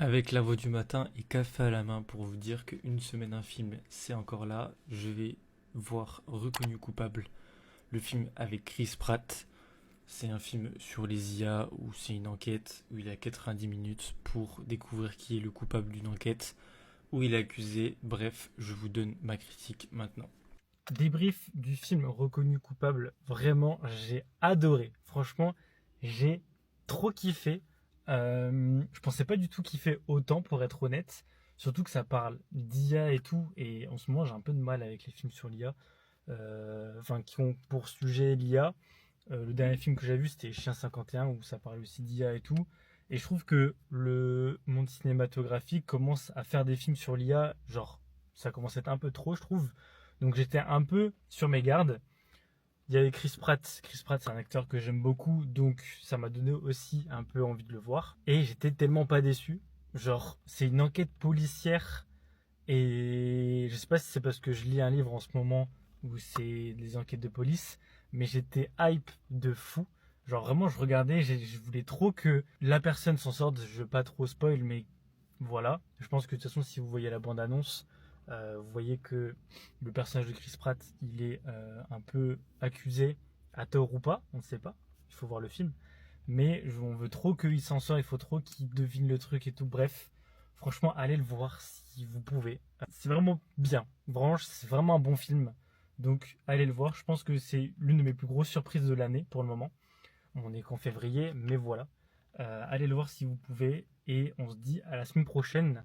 Avec la voix du matin et café à la main pour vous dire qu'une semaine un film, c'est encore là. Je vais voir Reconnu coupable, le film avec Chris Pratt. C'est un film sur les IA où c'est une enquête où il a 90 minutes pour découvrir qui est le coupable d'une enquête, où il est accusé. Bref, je vous donne ma critique maintenant. Débrief du film Reconnu coupable, vraiment j'ai adoré. Franchement, j'ai trop kiffé. Je pensais pas du tout kiffer autant pour être honnête. Surtout que ça parle d'IA et tout. Et en ce moment, j'ai un peu de mal avec les films sur l'IA. Enfin, qui ont pour sujet l'IA. Le dernier film que j'ai vu, c'était Chien 51, où ça parlait aussi d'IA et tout. Et je trouve que le monde cinématographique commence à faire des films sur l'IA, genre, ça commence à être un peu trop, je trouve. Donc j'étais un peu sur mes gardes. Il y avait Chris Pratt. Chris Pratt, c'est un acteur que j'aime beaucoup, donc ça m'a donné aussi un peu envie de le voir. Et j'étais tellement pas déçu. Genre, c'est une enquête policière. Et je sais pas si c'est parce que je lis un livre en ce moment où c'est des enquêtes de police, mais j'étais hype de fou. Genre vraiment, je regardais, je voulais trop que la personne s'en sorte. Je veux pas trop spoil, mais voilà. Je pense que de toute façon, si vous voyez la bande-annonce, vous voyez que le personnage de Chris Pratt, il est un peu accusé, à tort ou pas, on ne sait pas. Il faut voir le film. Mais on veut trop qu'il s'en sort, il faut trop qu'il devine le truc et tout. Bref, franchement, allez le voir si vous pouvez. C'est vraiment bien. Vraiment, c'est vraiment un bon film. Donc, allez le voir. Je pense que c'est l'une de mes plus grosses surprises de l'année pour le moment. On est qu'en février, mais voilà. Allez le voir si vous pouvez. Et on se dit à la semaine prochaine.